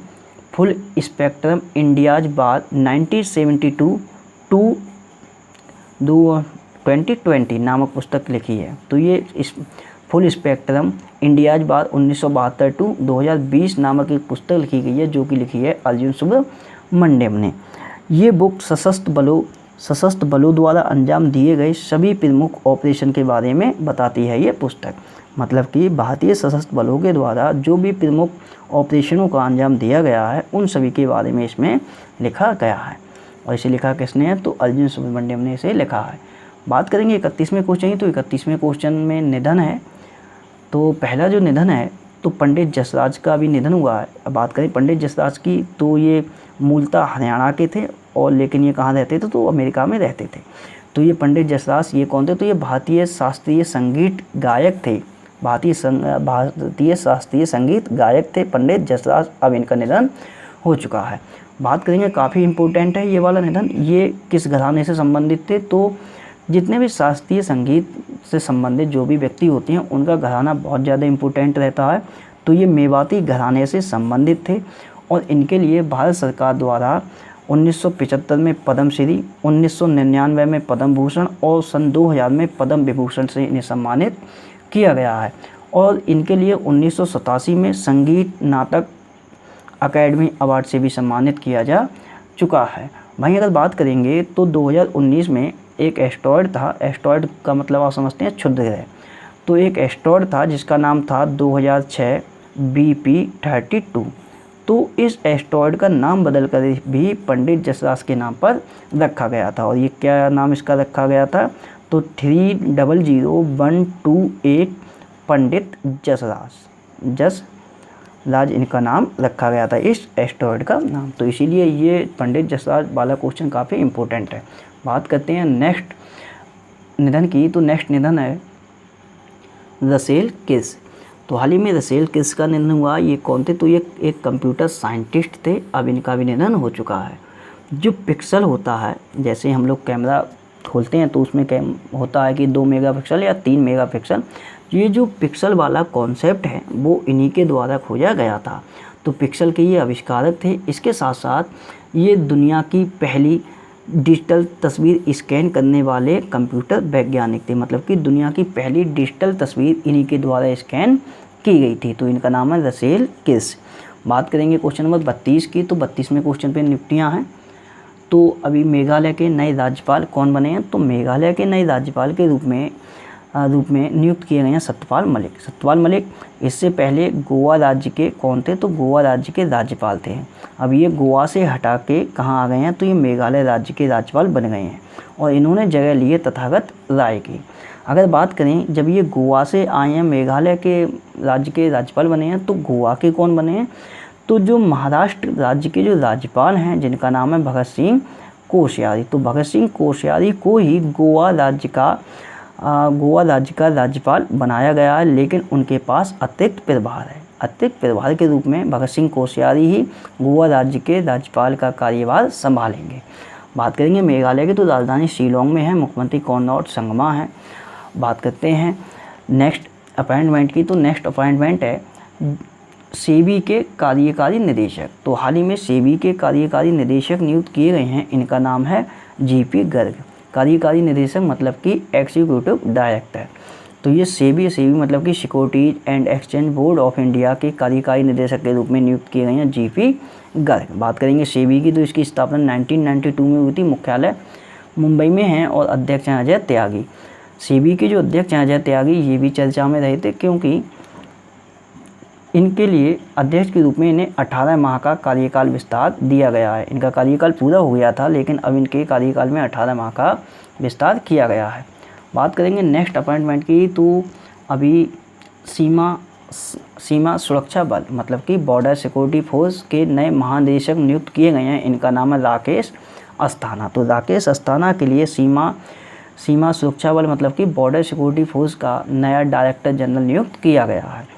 फुल स्पेक्ट्रम इंडियाज बार 1972 टू 2020 नामक पुस्तक लिखी है। तो ये इस फुल स्पेक्ट्रम इंडियाज बार 1972 टू 2020 नामक एक पुस्तक लिखी गई है, जो कि लिखी है अर्जुन सुब्रमण्यम ने। ये बुक सशस्त्र बलों द्वारा अंजाम दिए गए सभी प्रमुख ऑपरेशन के बारे में बताती है ये पुस्तक। मतलब कि भारतीय सशस्त्र बलों के द्वारा जो भी प्रमुख ऑपरेशनों का अंजाम दिया गया है उन सभी के बारे में इसमें लिखा गया है। और इसे लिखा किसने है, तो अर्जुन सुब्रमण्यम ने इसे लिखा है। बात करेंगे 31वें क्वेश्चन की, तो 31वें क्वेश्चन में निधन है। तो पहला जो निधन है तो पंडित जसराज का भी निधन हुआ है। अब बात करें पंडित जसराज की, तो ये मूलतः हरियाणा के थे और लेकिन ये कहाँ रहते थे, तो अमेरिका में रहते थे। तो ये पंडित जसराज ये कौन थे, तो ये भारतीय शास्त्रीय संगीत गायक थे। भारतीय शास्त्रीय संगीत गायक थे पंडित जसराज। अब इनका निधन हो चुका है। बात करेंगे, काफ़ी इम्पोर्टेंट है ये वाला निधन। ये किस घराने से संबंधित थे, तो जितने भी शास्त्रीय संगीत से संबंधित जो भी व्यक्ति होते हैं उनका घराना बहुत ज़्यादा इम्पोर्टेंट रहता है। तो ये मेवाती घराने से संबंधित थे और इनके लिए भारत सरकार द्वारा 1975 में पद्मश्री, 1999 में पद्म भूषण और सन 2000 में पद्म विभूषण से इन्हें सम्मानित किया गया है। और इनके लिए 1987 में संगीत नाटक अकेडमी अवार्ड से भी सम्मानित किया जा चुका है। वहीं अगर बात करेंगे तो 2019 में एक एस्टेरॉयड था। एस्टेरॉयड का मतलब आप समझते हैं क्षुद्र ग्रह। तो एक एस्टेरॉयड था जिसका नाम था 2006 BP32। तो इस एस्टेरॉयड का नाम बदलकर भी पंडित जसराज के नाम पर रखा गया था। और ये क्या नाम इसका रखा गया था, तो 300128 पंडित जसराज इनका नाम रखा गया था इस एस्टेरॉयड का नाम। तो इसीलिए ये पंडित जसराज वाला क्वेश्चन काफ़ी इम्पोर्टेंट है। बात करते हैं नेक्स्ट निधन की, तो नेक्स्ट निधन है रसेल किर्श। तो हाल ही में रसेल किर्श का निधन हुआ। ये कौन थे, तो ये एक कंप्यूटर साइंटिस्ट थे। अब इनका भी निधन हो चुका है। जो पिक्सल होता है, जैसे हम लोग कैमरा खोलते हैं तो उसमें होता है कि 2 मेगापिक्सल या 3 मेगापिक्सल। ये जो पिक्सल वाला कॉन्सेप्ट है वो इन्हीं के द्वारा खोजा गया था। तो पिक्सल के ये आविष्कारक थे। इसके साथ साथ ये दुनिया की पहली डिजिटल तस्वीर स्कैन करने वाले कंप्यूटर वैज्ञानिक थे, मतलब कि दुनिया की पहली डिजिटल तस्वीर इन्हीं के द्वारा स्कैन की गई थी। तो इनका नाम है रसेल किर्श। बात करेंगे क्वेश्चन नंबर 32 की, तो 32वें क्वेश्चन पे निपटियाँ हैं। तो अभी मेघालय के नए राज्यपाल कौन बने हैं? तो मेघालय के नए राज्यपाल के रूप में नियुक्त किए गए हैं सत्यपाल मलिक। सत्यपाल मलिक इससे पहले गोवा राज्य के कौन थे? तो गोवा राज्य के राज्यपाल थे। अब ये गोवा से हटा के कहाँ आ गए हैं? तो ये मेघालय राज्य के राज्यपाल बन गए हैं और इन्होंने जगह ली है तथागत राय की। अगर बात करें जब ये गोवा से आए हैं, मेघालय के राज्य के राज्यपाल बने हैं, तो गोवा के कौन बने हैं? तो जो महाराष्ट्र राज्य के जो राज्यपाल हैं जिनका नाम है भगत सिंह कोश्यारी। तो भगत सिंह कोश्यारी को ही गोवा राज्य का राज्यपाल बनाया गया है, लेकिन उनके पास अतिरिक्त प्रभार है। अतिरिक्त प्रभार के रूप में भगत सिंह कोश्यारी ही गोवा राज्य के राज्यपाल का कार्यभार संभालेंगे। बात करेंगे मेघालय की, तो राजधानी शिलोंग में है, मुख्यमंत्री कॉनरैड संगमा है। बात करते हैं नेक्स्ट अपॉइंटमेंट की, तो नेक्स्ट अपॉइंटमेंट है सेबी के कार्यकारी निदेशक। तो हाल ही में सेबी के कार्यकारी निदेशक नियुक्त किए गए हैं, इनका नाम है जीपी गर्ग। कार्यकारी निदेशक मतलब कि एग्जीक्यूटिव डायरेक्टर। तो ये सेबी मतलब कि securities and exchange board of India के कार्यकारी निदेशक के रूप में नियुक्त किए गए हैं जीपी गर्ग। बात करेंगे सेबी की, तो इसकी स्थापना 1992 में हुई थी, मुख्यालय मुंबई में है और अध्यक्ष हैं अजय त्यागी। सेबी के जो अध्यक्ष हैं अजय त्यागी ये भी चर्चा में रहे थे, क्योंकि इनके लिए अध्यक्ष के रूप में इन्हें 18 माह का कार्यकाल विस्तार दिया गया है। इनका कार्यकाल पूरा हो गया था, लेकिन अब इनके कार्यकाल में 18 माह का विस्तार किया गया है। बात करेंगे नेक्स्ट अपॉइंटमेंट की, तो अभी सीमा सुरक्षा बल मतलब कि बॉर्डर सिक्योरिटी फोर्स के नए महानिदेशक नियुक्त किए गए हैं, इनका नाम है राकेश अस्थाना। तो राकेश अस्थाना के लिए सीमा सुरक्षा बल मतलब कि बॉर्डर सिक्योरिटी फोर्स का नया डायरेक्टर जनरल नियुक्त किया गया है।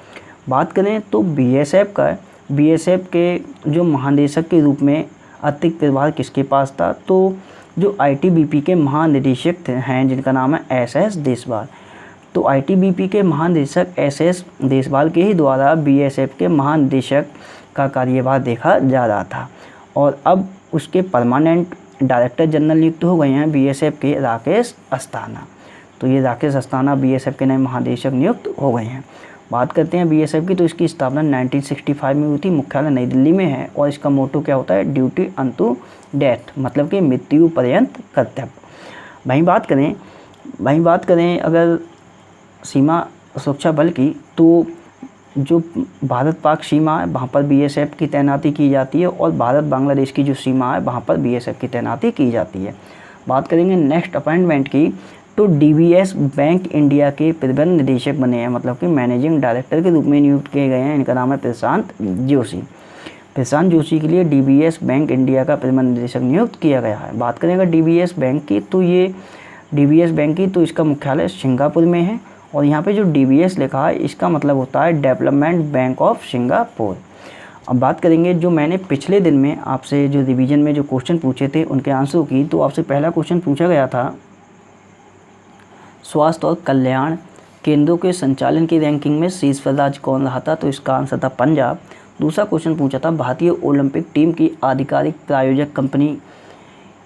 बात करें तो बीएसएफ के जो महानिदेशक के रूप में अतिरिक्त प्रभार किसके पास था? तो जो आईटीबीपी के महानिदेशक हैं जिनका नाम है एसएस देसवाल। तो आईटीबीपी के महानिदेशक एसएस देसवाल के ही द्वारा बीएसएफ के महानिदेशक का कार्यभार देखा जा रहा था, और अब उसके परमानेंट डायरेक्टर जनरल नियुक्त हो गए हैं बीएसएफ के राकेश अस्थाना। तो ये राकेश अस्थाना बीएसएफ के नए महानिदेशक नियुक्त हो गए हैं। बात करते हैं बीएसएफ की, तो इसकी स्थापना 1965 में हुई थी, मुख्यालय नई दिल्ली में है और इसका मोटो क्या होता है? ड्यूटी अनटू डेथ मतलब कि मृत्यु पर्यंत कर्तव्य। वहीं बात करें अगर सीमा सुरक्षा बल की, तो जो भारत पाक सीमा है वहाँ पर बीएसएफ की तैनाती की जाती है और भारत बांग्लादेश की जो सीमा है वहाँ पर बीएसएफ की तैनाती की जाती है। बात करेंगे नेक्स्ट अपॉइंटमेंट की, तो डीबीएस बैंक इंडिया के प्रबंध निदेशक बने हैं, मतलब कि मैनेजिंग डायरेक्टर के रूप में नियुक्त किए गए हैं, इनका नाम है प्रशांत जोशी। प्रशांत जोशी के लिए डीबीएस बैंक इंडिया का प्रबंध निदेशक नियुक्त किया गया है। बात करेंगे डीबीएस बैंक की, तो ये डीबीएस बैंक की तो इसका मुख्यालय सिंगापुर में है, और यहाँ पे जो डीबीएस लिखा है इसका मतलब होता है डेवलपमेंट बैंक ऑफ सिंगापुर। अब बात करेंगे जो मैंने पिछले दिन में आपसे जो रिवीजन में जो क्वेश्चन पूछे थे उनके आंसरों की, तो आपसे पहला क्वेश्चन पूछा गया था स्वास्थ्य और कल्याण केंद्रों के संचालन की रैंकिंग में शीर्ष पर राज्य कौन रहा था? तो इसका आंसर था पंजाब। दूसरा क्वेश्चन पूछा था भारतीय ओलंपिक टीम की आधिकारिक प्रायोजक कंपनी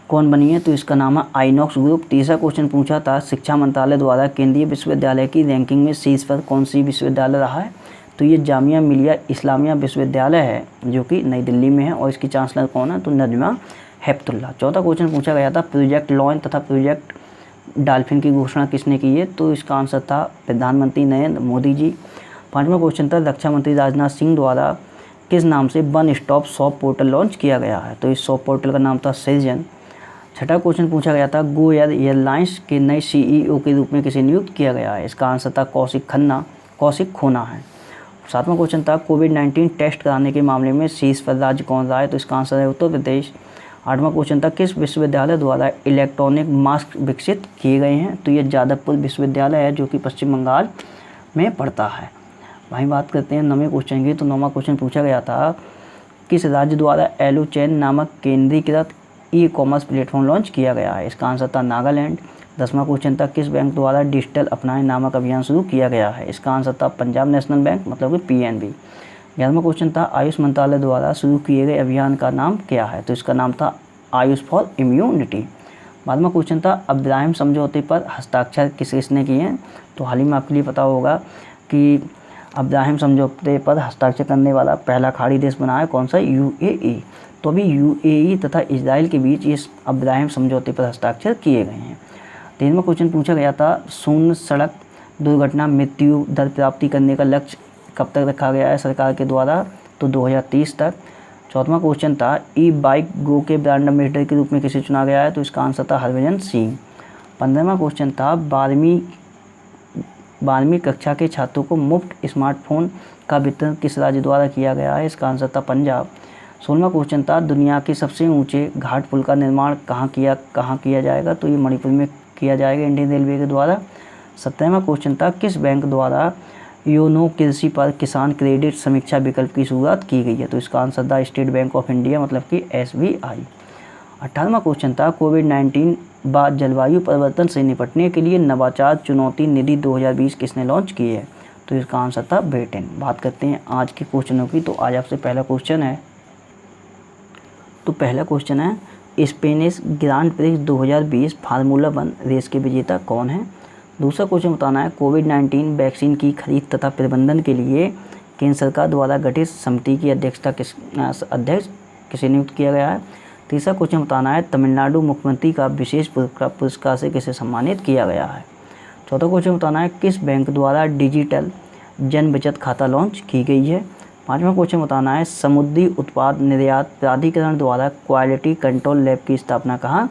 कौन बनी है? तो इसका नाम है आइनॉक्स ग्रुप। तीसरा क्वेश्चन पूछा था शिक्षा मंत्रालय द्वारा केंद्रीय विश्वविद्यालय की रैंकिंग में शीर्ष पर कौन सी विश्वविद्यालय रहा है? तो ये जामिया मिलिया इस्लामिया विश्वविद्यालय है जो कि नई दिल्ली में है, और इसकी चांसलर कौन है? तो नजमा हेपतुल्ला। चौथा क्वेश्चन पूछा गया था प्रोजेक्ट लॉयन तथा प्रोजेक्ट डॉल्फिन की घोषणा किसने की है? तो इसका आंसर था प्रधानमंत्री नरेंद्र मोदी जी। पांचवा क्वेश्चन था रक्षा मंत्री राजनाथ सिंह द्वारा किस नाम से one stop shop portal launch किया गया है? तो इस शॉप पोर्टल का नाम था सृजन। छठा क्वेश्चन पूछा गया था गो एयरलाइंस के नए सीईओ के रूप में किसे नियुक्त किया गया है? इसका आंसर था कौशिक खोना है। सातवां क्वेश्चन था कोविड-19 टेस्ट कराने के मामले में शीर्ष पर राज्य कौन रहा है? तो इसका आंसर है उत्तर प्रदेश। आठवां क्वेश्चन था किस विश्वविद्यालय द्वारा इलेक्ट्रॉनिक मास्क विकसित किए गए हैं? तो ये जादवपुर विश्वविद्यालय है जो कि पश्चिम बंगाल में पड़ता है। वहीं बात करते हैं नौवें क्वेश्चन की, तो नौवां क्वेश्चन पूछा गया था किस राज्य द्वारा एलो चैन नामक केंद्रीकृत ई कॉमर्स प्लेटफॉर्म लॉन्च किया गया है? इसका आंसर था नागालैंड। 10वां क्वेश्चन था किस बैंक द्वारा डिजिटल अपनाएं नामक अभियान शुरू किया गया है? इसका आंसर था पंजाब नेशनल बैंक मतलब कि पीएनबी। 11वां क्वेश्चन था आयुष मंत्रालय द्वारा शुरू किए गए अभियान का नाम क्या है, तो इसका नाम था आयुष फॉर इम्यूनिटी। 12वां क्वेश्चन था अब्राहम समझौते पर हस्ताक्षर किसने किए हैं, तो हाल ही में आपके लिए पता होगा कि अब्राहम समझौते पर हस्ताक्षर करने वाला पहला खाड़ी देश बना है कौन सा, यूएई। तो अभी यूएई तथा इजराइल के बीच इस अब्राहम समझौते पर हस्ताक्षर किए गए हैं। 13वां क्वेश्चन पूछा गया था शून्य सड़क दुर्घटना मृत्यु दर प्राप्ति करने का लक्ष्य कब तक रखा गया है सरकार के द्वारा, तो 2030 तक। 14वां क्वेश्चन था ई बाइक गो के ब्रांड एम्बेसडर के रूप में किसे चुना गया है, तो इसका आंसर था हरभजन सिंह। 15वां क्वेश्चन था 12वीं कक्षा के छात्रों को मुफ्त स्मार्टफोन का वितरण किस राज्य द्वारा किया गया है, इसका आंसर था पंजाब। 16वां क्वेश्चन था दुनिया के सबसे ऊंचे घाट पुल का निर्माण कहाँ किया जाएगा, तो ये मणिपुर में किया जाएगा इंडियन रेलवे के द्वारा। 17वां क्वेश्चन था किस बैंक द्वारा योनो कृषि पर किसान क्रेडिट समीक्षा विकल्प की शुरुआत की गई है, तो इसका आंसर था स्टेट बैंक ऑफ इंडिया मतलब कि SBI। 18वां क्वेश्चन था कोविड-19 बाद जलवायु परिवर्तन से निपटने के लिए नवाचार चुनौती निधि 2020 किसने लॉन्च की है, तो इसका आंसर था ब्रिटेन। बात करते हैं आज के क्वेश्चनों की, तो आज आपसे पहला क्वेश्चन है, तो पहला क्वेश्चन है Spanish grand prix 2020 formula 1 race के विजेता कौन है। दूसरा क्वेश्चन बताना है कोविड-19 वैक्सीन की खरीद तथा प्रबंधन के लिए केंद्र सरकार द्वारा गठित समिति की अध्यक्ष किसे नियुक्त किया गया है। तीसरा क्वेश्चन बताना है तमिलनाडु मुख्यमंत्री का विशेष पुरस्कार से किसे सम्मानित किया गया है। चौथा क्वेश्चन बताना है किस बैंक द्वारा डिजिटल जन बचत खाता लॉन्च की गई है। पांचवा क्वेश्चन बताना है समुद्री उत्पाद निर्यात प्राधिकरण द्वारा क्वालिटी कंट्रोल लैब की स्थापना कहाँ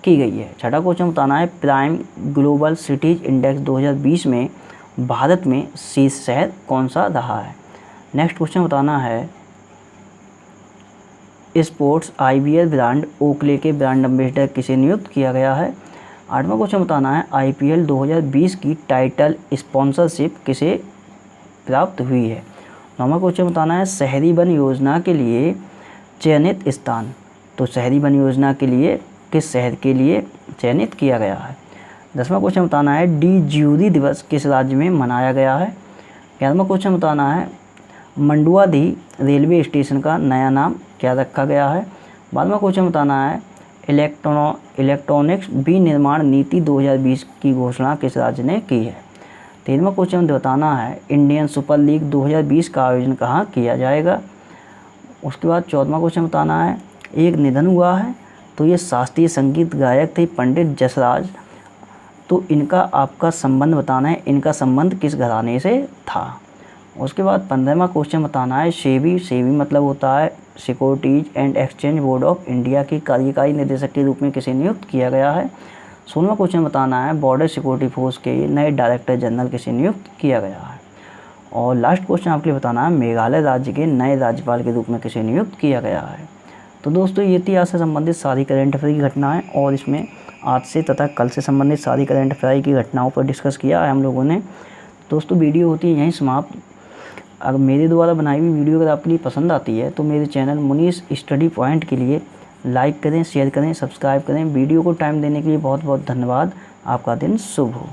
की गई है। छठा क्वेश्चन बताना है प्राइम ग्लोबल सिटीज इंडेक्स 2020 में भारत में शीर्ष शहर कौन सा रहा है। नेक्स्ट क्वेश्चन बताना है स्पोर्ट्स IPL ब्रांड ओकले के ब्रांड एम्बेसडर किसे नियुक्त किया गया है। आठवां क्वेश्चन बताना है IPL 2020 की टाइटल स्पॉन्सरशिप किसे प्राप्त हुई है। नौवां क्वेश्चन बताना है शहरी वन योजना के लिए चयनित स्थान, तो शहरी वन योजना के लिए किस शहर के लिए चयनित किया गया है। 10वां क्वेश्चन बताना है डी ज्यूरी दिवस किस राज्य में मनाया गया है। 11वां क्वेश्चन बताना है मंडुआडीह रेलवे स्टेशन का नया नाम क्या रखा गया है। 12वां क्वेश्चन बताना है इलेक्ट्रॉनिक्स विनिर्माण नीति 2020 की घोषणा किस राज्य ने की है। 13वां क्वेश्चन बताना है इंडियन सुपर लीग 2020 का आयोजन कहाँ किया जाएगा। उसके बाद 14वां क्वेश्चन बताना है एक निधन हुआ है, तो ये शास्त्रीय संगीत गायक थे पंडित जसराज, तो इनका आपका संबंध बताना है, इनका संबंध किस घराने से था। उसके बाद 15वां क्वेश्चन बताना है सेबी मतलब होता है securities and exchange board of India के कार्यकारी निदेशक के रूप में किसे नियुक्त किया गया है। 16वां क्वेश्चन बताना है बॉर्डर सिक्योरिटी फोर्स के नए डायरेक्टर जनरल किसे नियुक्त किया गया है। और लास्ट क्वेश्चन आपके लिए बताना है मेघालय राज्य के नए राज्यपाल के रूप में किसे नियुक्त किया गया है। तो दोस्तों ये थी आज से संबंधित सारी करंट अफेयर की घटनाएं, और इसमें आज से तथा कल से संबंधित सारी करंट अफेयर की घटनाओं पर डिस्कस किया है हम लोगों ने। दोस्तों वीडियो होती है यहीं समाप्त। अगर मेरे द्वारा बनाई हुई वीडियो अगर आपके लिए पसंद आती है तो मेरे चैनल मुनीस स्टडी पॉइंट के लिए लाइक करें, शेयर करें, सब्सक्राइब करें। वीडियो को टाइम देने के लिए बहुत बहुत धन्यवाद। आपका दिन शुभ हो।